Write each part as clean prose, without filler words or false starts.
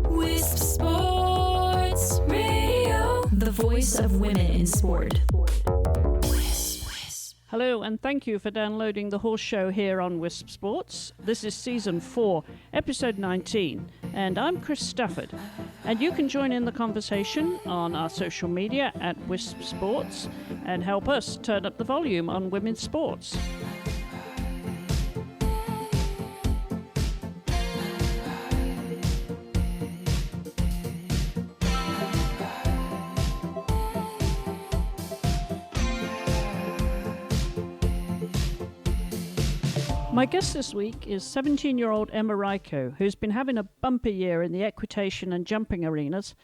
Wisp Sports Radio, the voice of women in sport. Hello, and thank you for downloading the Horse Show here on Wisp Sports. This is Season 4, Episode 19, and I'm Chris Stafford. And you can join in the conversation on our social media at Wisp Sports and help us turn up the volume on women's sports. My guest this week is 17-year-old Emma Reichow, who's been having a bumper year in the equitation and jumping arenas.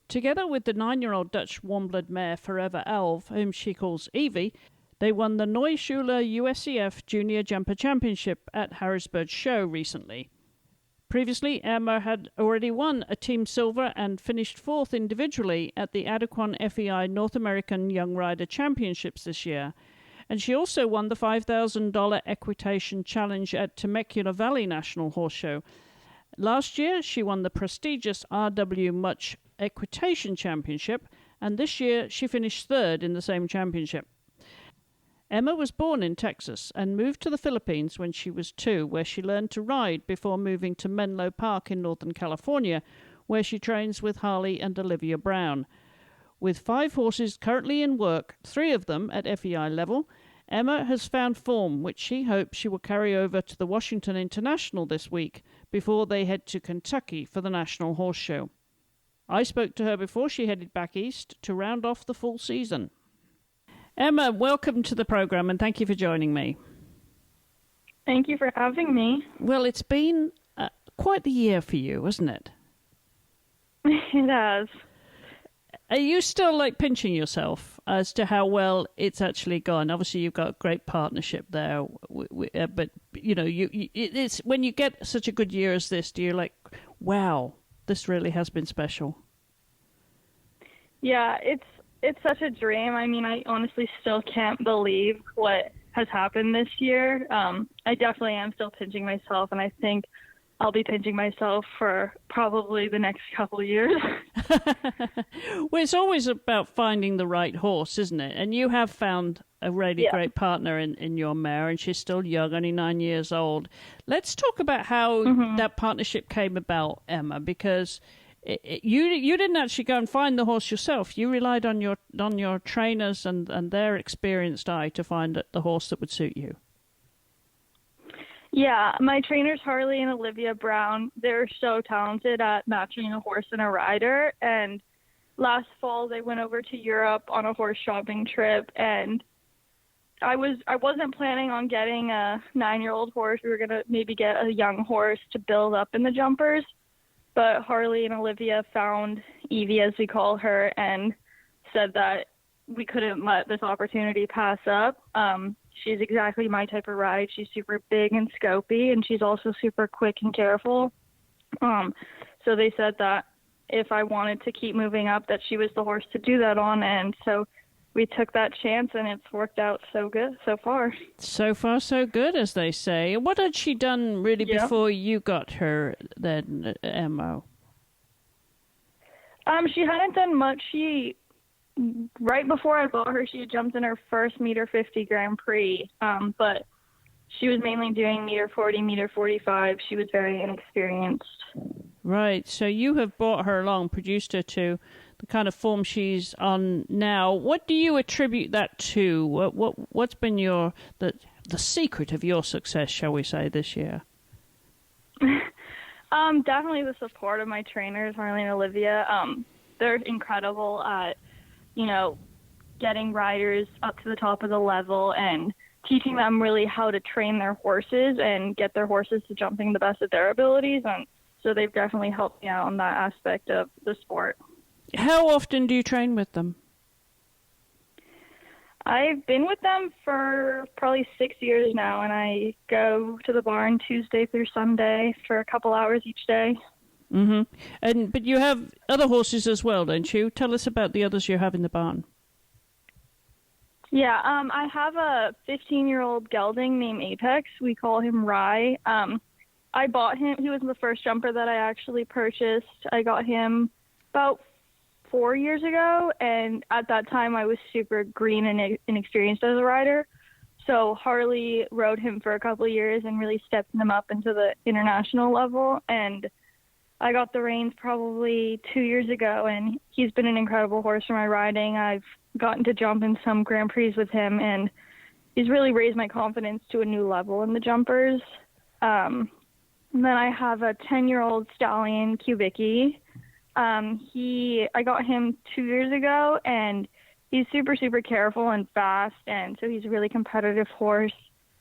Together with the 9-year-old Dutch Warmblood mare Forever Alve, whom she calls Evie, they won the Neue Schule USEF Junior Jumper Championship at Harrisburg Show recently. Previously, Emma had already won a team silver and finished 4th individually at the Adequan FEI North American Young Rider Championships this year. And she also won the $5,000 Equitation Challenge at Temecula Valley National Horse Show. Last year, she won the prestigious Mutch Equitation Championship, and this year she finished 3rd in the same championship. Emma was born in Texas and moved to the Philippines when she was 2, where she learned to ride before moving to Menlo Park in Northern California, where she trains with Harley and Olivia Brown. With 5 horses currently in work, 3 of them at FEI level, Emma has found form which she hopes she will carry over to the Washington International this week before they head to Kentucky for the National Horse Show. I spoke to her before she headed back east to round off the full season. Emma, welcome to the program and thank you for joining me. Thank you for having me. Well, it's been quite the year for you, hasn't it? It has. Are you still pinching yourself as to how well it's actually gone? Obviously, you've got a great partnership there, but it's when you get such a good year as this, do you wow, this really has been special? Yeah, it's such a dream. I mean, I honestly still can't believe what has happened this year. I definitely am still pinching myself, and I think I'll be pinching myself for probably the next couple of years. Well, it's always about finding the right horse, isn't it? And you have found a really great partner in your mare, and she's still young, only 9 years old. Let's talk about how that partnership came about, Emma, because you didn't actually go and find the horse yourself. You relied on your trainers and their experienced eye to find the horse that would suit you. Yeah, my trainers, Harley and Olivia Brown, they're so talented at matching a horse and a rider. And last fall, they went over to Europe on a horse shopping trip. And I wasn't planning on getting a 9-year-old horse. We were going to maybe get a young horse to build up in the jumpers. But Harley and Olivia found Evie, as we call her, and said that we couldn't let this opportunity pass up. She's exactly my type of ride. She's super big and scopy, and she's also super quick and careful. So they said that if I wanted to keep moving up, that she was the horse to do that on, and so we took that chance, and it's worked out so good so far. So far, so good, as they say. What had she done really before you got her then, Emma? She hadn't done much. Right before I bought her, she had jumped in her first meter 50 Grand Prix, but she was mainly doing meter 40, meter 45. She was very inexperienced. Right, so you have brought her along, produced her to the kind of form she's on now. What do you attribute that to? What's been the secret of your success, shall we say, this year? Definitely the support of my trainers, Harley and Olivia. They're incredible at getting riders up to the top of the level and teaching them really how to train their horses and get their horses to jumping the best of their abilities. And so they've definitely helped me out on that aspect of the sport. How often do you train with them? I've been with them for probably 6 years now, and I go to the barn Tuesday through Sunday for a couple hours each day. Mm-hmm. But you have other horses as well, don't you? Tell us about the others you have in the barn. Yeah, I have a 15-year-old gelding named Apex. We call him Rye. I bought him. He was the first jumper that I actually purchased. I got him about 4 years ago, and at that time I was super green and inexperienced as a rider. So Harley rode him for a couple of years and really stepped him up into the international level. And I got the reins probably 2 years ago, and he's been an incredible horse for my riding. I've gotten to jump in some Grand Prix with him, and he's really raised my confidence to a new level in the jumpers. And then I have a 10-year-old stallion, Kubicki. I got him 2 years ago, and he's super, super careful and fast, and so he's a really competitive horse.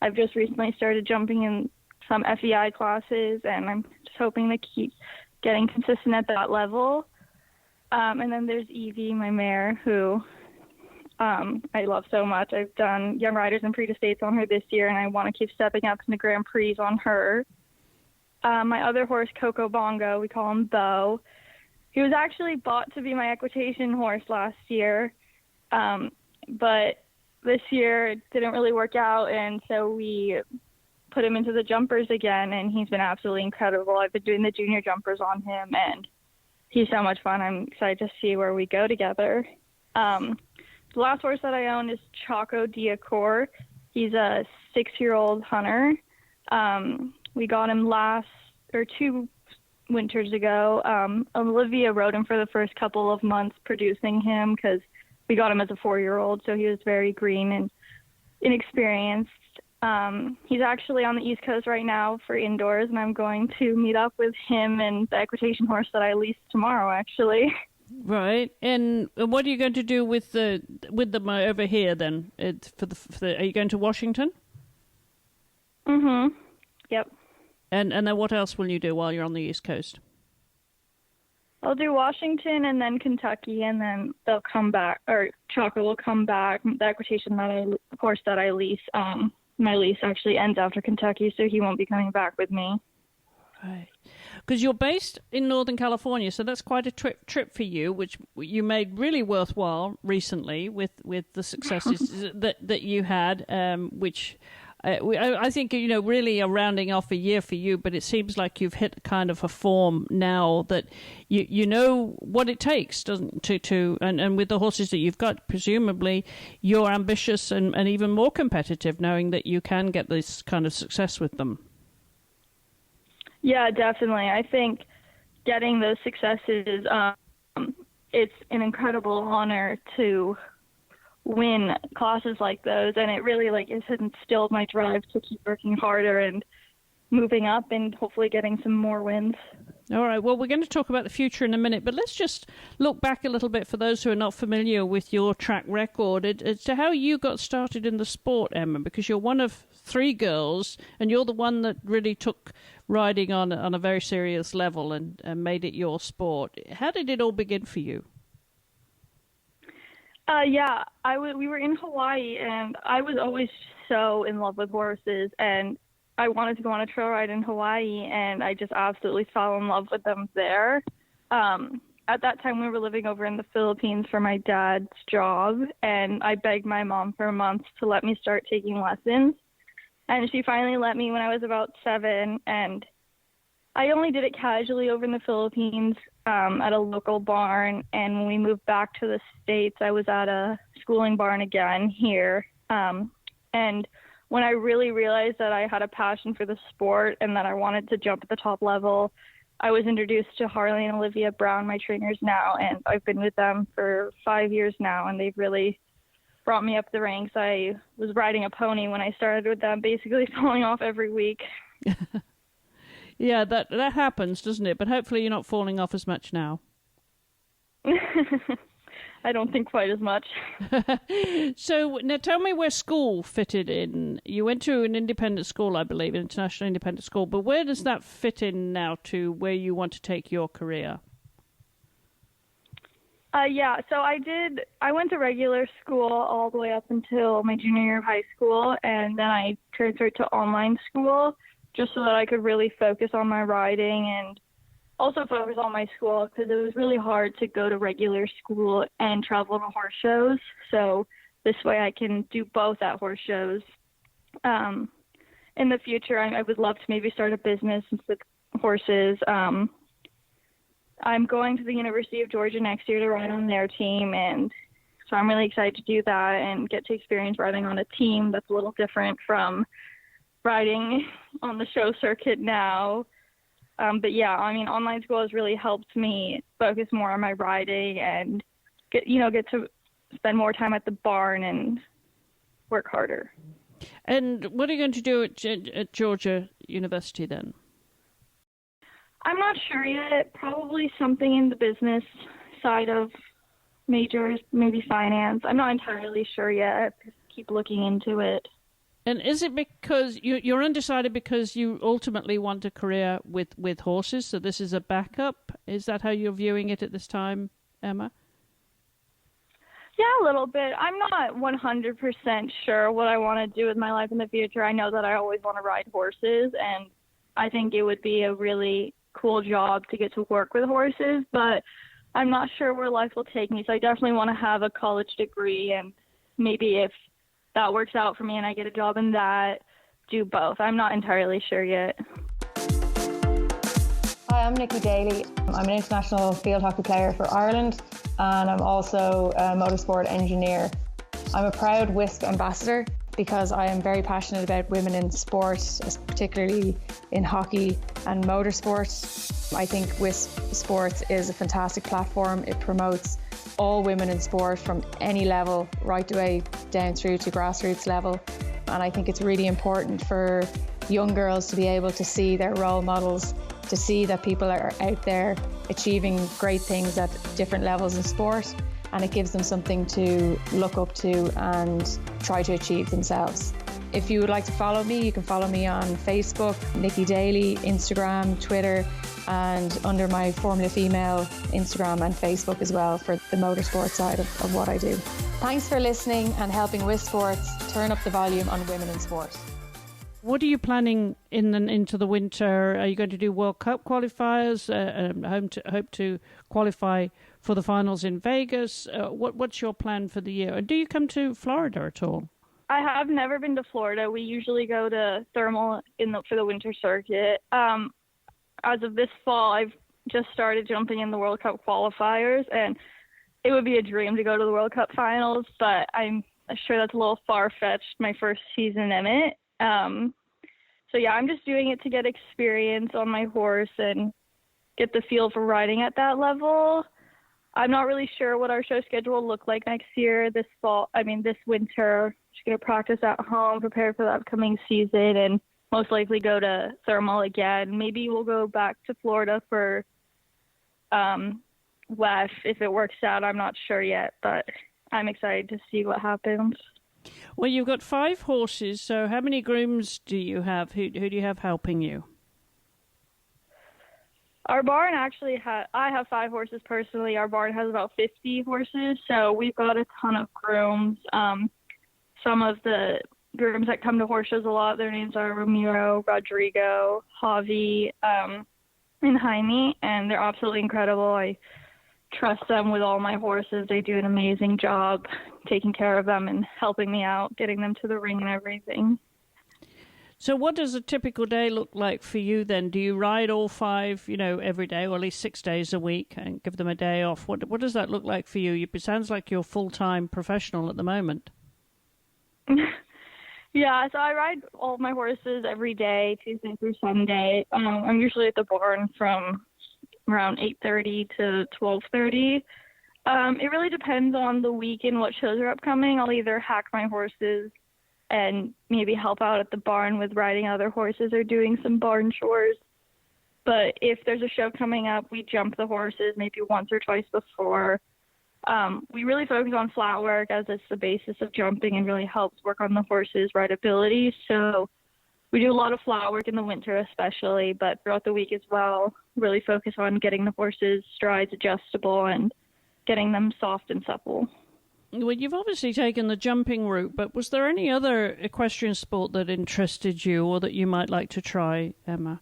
I've just recently started jumping in some FEI classes, and I'm just hoping to keep getting consistent at that level. And then there's Evie, my mare, who I love so much. I've done Young Riders and Prix de States on her this year, and I want to keep stepping up in the Grand Prix on her. My other horse, Coco Bongo, we call him Bo. He was actually bought to be my equitation horse last year, but this year it didn't really work out, and so we put him into the jumpers again, and he's been absolutely incredible. I've been doing the junior jumpers on him, and he's so much fun. I'm excited to see where we go together. The last horse that I own is Choco Diacor. He's a 6-year-old hunter. We got him 2 winters ago. Olivia rode him for the first couple of months producing him because we got him as a 4-year-old, so he was very green and inexperienced. He's actually on the East Coast right now for indoors, and I'm going to meet up with him and the equitation horse that I leased tomorrow, actually. Right. And what are you going to do with them over here then? Are you going to Washington? Mm-hmm. Yep. And then what else will you do while you're on the East Coast? I'll do Washington and then Kentucky, and then they'll come back, or Choco will come back. The equitation horse that I lease, my lease actually ends after Kentucky, so he won't be coming back with me. Right. Because you're based in Northern California, so that's quite a trip for you, which you made really worthwhile recently with the successes that you had, which I think, really a rounding off a year for you, but it seems like you've hit kind of a form now that you know what it takes, doesn't to and with the horses that you've got, presumably you're ambitious and even more competitive, knowing that you can get this kind of success with them. Yeah, definitely. I think getting those successes, it's an incredible honor to win classes like those, and it really has instilled my drive to keep working harder and moving up and hopefully getting some more wins. All right, well, we're going to talk about the future in a minute, but let's just look back a little bit for those who are not familiar with your track record as to how you got started in the sport, Emma, because you're one of 3 girls, and you're the one that really took riding on a very serious level and made it your sport. How did it all begin for you? We were in Hawaii, and I was always so in love with horses, and I wanted to go on a trail ride in Hawaii, and I just absolutely fell in love with them there. At that time, we were living over in the Philippines for my dad's job, and I begged my mom for a month to let me start taking lessons, and she finally let me when I was about 7, and I only did it casually over in the Philippines at a local barn, and when we moved back to the States, I was at a schooling barn again here, and when I really realized that I had a passion for the sport and that I wanted to jump at the top level, I was introduced to Harley and Olivia Brown, my trainers now, and I've been with them for 5 years now, and they've really brought me up the ranks. I was riding a pony when I started with them, basically falling off every week. Yeah, that happens, doesn't it? But hopefully you're not falling off as much now. I don't think quite as much. So now tell me where school fitted in. You went to an independent school, I believe, an international independent school, but where does that fit in now to where you want to take your career? So I went to regular school all the way up until my junior year of high school, and then I transferred to online school just so that I could really focus on my riding and also focus on my school, because it was really hard to go to regular school and travel to horse shows. So this way I can do both at horse shows. And in the future, I would love to maybe start a business with horses. I'm going to the University of Georgia next year to ride on their team, and so I'm really excited to do that and get to experience riding on a team that's a little different from riding on the show circuit now. But yeah, I mean, online school has really helped me focus more on my riding and get to spend more time at the barn and work harder. And what are you going to do at Georgia University then? I'm not sure yet. Probably something in the business side of majors, maybe finance. I'm not entirely sure yet. Keep looking into it. And is it because you're undecided because you ultimately want a career with horses, so this is a backup? Is that how you're viewing it at this time, Emma? Yeah, a little bit. I'm not 100% sure what I want to do with my life in the future. I know that I always want to ride horses, and I think it would be a really cool job to get to work with horses, but I'm not sure where life will take me. So I definitely want to have a college degree, and maybe if that works out for me and I get a job in that, do both. I'm not entirely sure yet. Hi, I'm Nikki Daly. I'm an international field hockey player for Ireland, and I'm also a motorsport engineer. I'm a proud WISC ambassador because I am very passionate about women in sport, particularly in hockey and motorsport. I think WISC Sports is a fantastic platform. It promotes all women in sport from any level, right the way down through to grassroots level. And I think it's really important for young girls to be able to see their role models, to see that people are out there achieving great things at different levels in sport, and it gives them something to look up to and try to achieve themselves. If you would like to follow me, you can follow me on Facebook, Nikki Daly, Instagram, Twitter, and under my Formula Female Instagram and Facebook as well for the motorsport side of what I do. Thanks for listening and helping WISC Sports turn up the volume on women in sport. What are you planning into the winter? Are you going to do World Cup qualifiers? Hope to qualify for the finals in Vegas? What's your plan for the year? And do you come to Florida at all? I have never been to Florida. We usually go to Thermal for the winter circuit. As of this fall, I've just started jumping in the World Cup qualifiers, and it would be a dream to go to the World Cup finals, but I'm sure that's a little far-fetched, my first season in it. So yeah, I'm just doing it to get experience on my horse and get the feel for riding at that level. I'm not really sure what our show schedule will look like next year, this winter. Just going to practice at home, prepare for the upcoming season, and most likely go to Thermal again. Maybe we'll go back to Florida for WEF if it works out. I'm not sure yet, but I'm excited to see what happens. Well, you've got 5 horses, so how many grooms do you have? Who do you have helping you? Our barn actually I have 5 horses personally. Our barn has about 50 horses, so we've got a ton of grooms. Some of the grooms that come to horse shows a lot, their names are Ramiro, Rodrigo, Javi, and Jaime, and they're absolutely incredible. I trust them with all my horses. They do an amazing job taking care of them and helping me out, getting them to the ring and everything. So what does a typical day look like for you then? Do you ride all 5, every day, or at least 6 days a week, and give them a day off? What does that look like for you? It sounds like you're full-time professional at the moment. Yeah, so I ride all of my horses every day, Tuesday through Sunday. I'm usually at the barn from around 8:30 to 12:30. It really depends on the week and what shows are upcoming. I'll either hack my horses and maybe help out at the barn with riding other horses or doing some barn chores. But if there's a show coming up, we jump the horses maybe once or twice before. We really focus on flat work as it's the basis of jumping and really helps work on the horse's rideability. So we do a lot of flat work in the winter especially, but throughout the week as well, really focus on getting the horse's strides adjustable and getting them soft and supple. Well, you've obviously taken the jumping route, but was there any other equestrian sport that interested you or that you might like to try, Emma?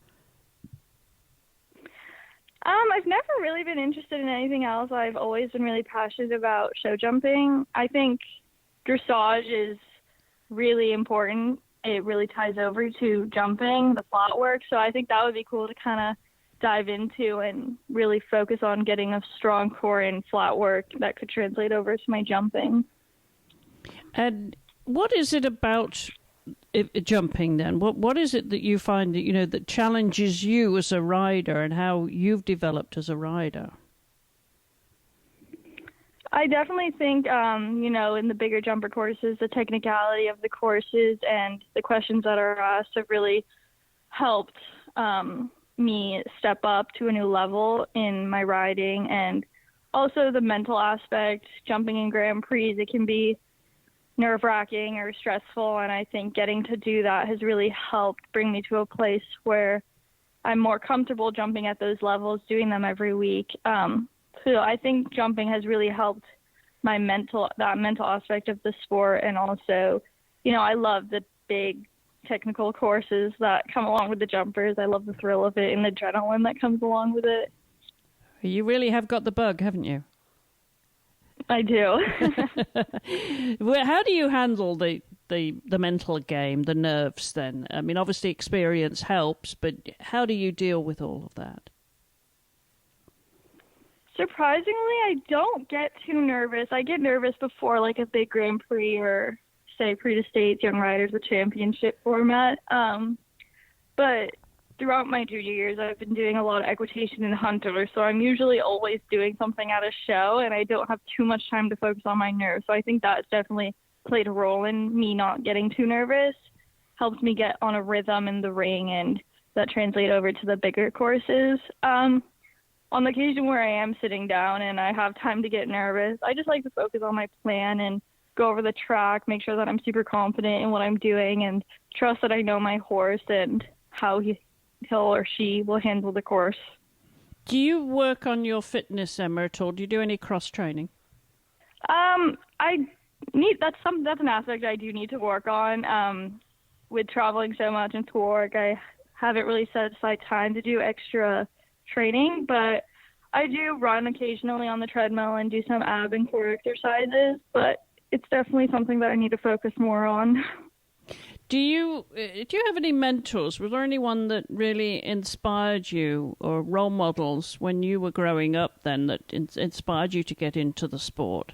I've never really been interested in anything else. I've always been really passionate about show jumping. I think dressage is really important it really ties over to jumping, the flat work. So I think that would be cool to kind of dive into and really focus on getting a strong core in flat work that could translate over to my jumping. And what is it about jumping then? What is it that you find that, that challenges you as a rider and how you've developed as a rider? I definitely think, in the bigger jumper courses, the technicality of the courses and the questions that are asked have really helped me step up to a new level in my riding. And also the mental aspect, jumping in Grand Prix, it can be nerve-wracking or stressful, and I think getting to do that has really helped bring me to a place where I'm more comfortable jumping at those levels, doing them every week. So I think jumping has really helped that mental aspect of the sport, and also, I love the big technical courses that come along with the jumpers. I love the thrill of it and the adrenaline that comes along with it. You really have got the bug, haven't you? I do. Well, how do you handle the mental game, the nerves then? I mean, obviously experience helps, but how do you deal with all of that? Surprisingly, I don't get too nervous. I get nervous before like a big Grand Prix or, say, Prix de States, Young Riders, a championship format. But throughout my junior years, I've been doing a lot of equitation and hunter, so I'm usually always doing something at a show, and I don't have too much time to focus on my nerves. So I think that's definitely played a role in me not getting too nervous, helps me get on a rhythm in the ring, and that translate over to the bigger courses. On the occasion where I am sitting down and I have time to get nervous, I just like to focus on my plan and go over the track, make sure that I'm super confident in what I'm doing, and trust that I know my horse and how he'll or she will handle the course. Do you work on your fitness, Emma, at all? Do you do any cross training? That's an aspect I do need to work on. With traveling so much and to work, I haven't really set aside time to do extra training, but I do run occasionally on the treadmill and do some ab and core exercises, but it's definitely something that I need to focus more on. Do you have any mentors? Was there anyone that really inspired you, or role models when you were growing up then that inspired you to get into the sport?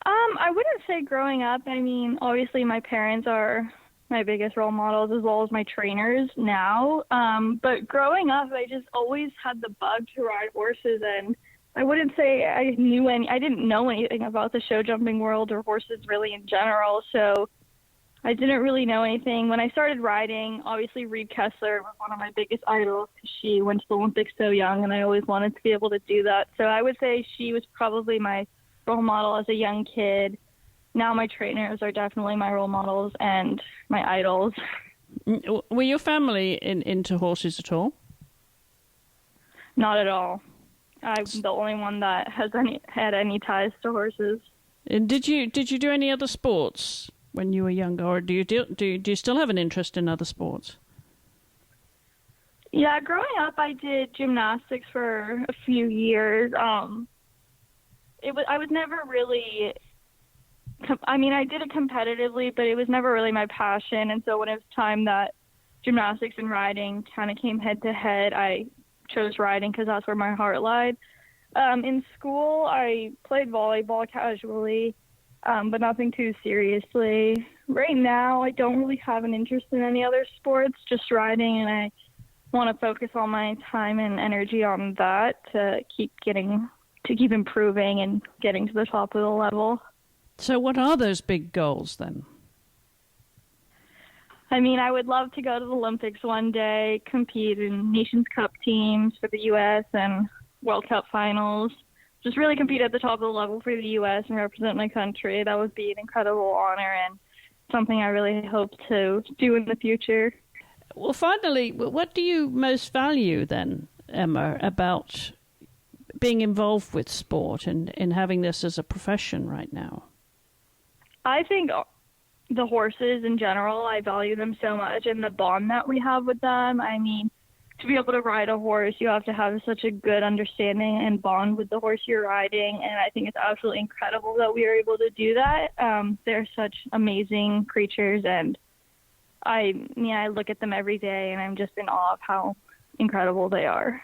I wouldn't say growing up. I mean, obviously my parents are my biggest role models as well as my trainers now. But growing up, I just always had the bug to ride horses, and I wouldn't say I didn't know anything about the show jumping world or horses really in general. So I didn't really know anything. When I started riding, obviously Reed Kessler was one of my biggest idols because she went to the Olympics so young, and I always wanted to be able to do that. So I would say she was probably my role model as a young kid. Now my trainers are definitely my role models and my idols. Were your family into horses at all? Not at all. I'm the only one that has had any ties to horses. And did you do any other sports when you were younger, or do you still have an interest in other sports? Yeah, growing up, I did gymnastics for a few years. I was never really. I mean, I did it competitively, but it was never really my passion. And so when it was time that gymnastics and riding kind of came head to head, I chose riding because that's where my heart lied. In school, I played volleyball casually, but nothing too seriously. Right now, I don't really have an interest in any other sports, just riding, and I want to focus all my time and energy on that to keep improving and getting to the top of the level. So what are those big goals then? I mean, I would love to go to the Olympics one day, compete in Nations Cup teams for the U.S. and World Cup finals. Just really compete at the top of the level for the U.S. and represent my country. That would be an incredible honor and something I really hope to do in the future. Well, finally, what do you most value then, Emma, about being involved with sport and having this as a profession right now? I think the horses in general, I value them so much, and the bond that we have with them. I mean, to be able to ride a horse, you have to have such a good understanding and bond with the horse you're riding, and I think it's absolutely incredible that we are able to do that. They're such amazing creatures, and I look at them every day, and I'm just in awe of how incredible they are.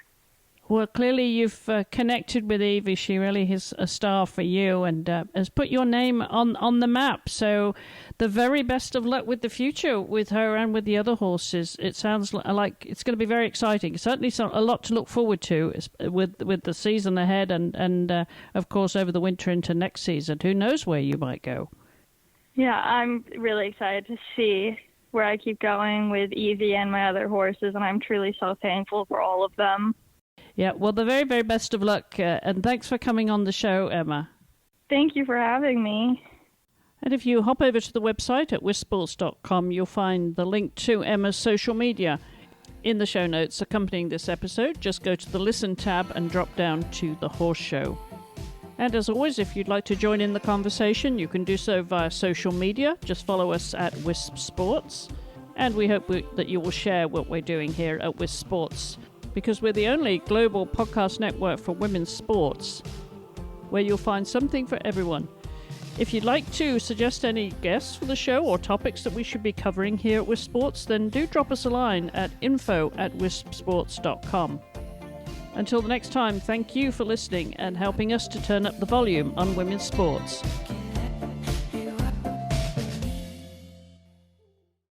Well, clearly you've connected with Evie. She really is a star for you and has put your name on the map. So the very best of luck with the future with her and with the other horses. It sounds like it's going to be very exciting. Certainly a lot to look forward to with the season ahead and of course, over the winter into next season. Who knows where you might go? Yeah, I'm really excited to see where I keep going with Evie and my other horses, and I'm truly so thankful for all of them. Yeah, well, the very, very best of luck, and thanks for coming on the show, Emma. Thank you for having me. And if you hop over to the website at wispsports.com, you'll find the link to Emma's social media. In the show notes accompanying this episode, just go to the Listen tab and drop down to the Horse Show. And as always, if you'd like to join in the conversation, you can do so via social media. Just follow us at Wisp Sports. And we hope that you will share what we're doing here at Wisp Sports, because we're the only global podcast network for women's sports where you'll find something for everyone. If you'd like to suggest any guests for the show or topics that we should be covering here at Wisp Sports, then do drop us a line at info@wispsports.com. Until the next time, thank you for listening and helping us to turn up the volume on women's sports.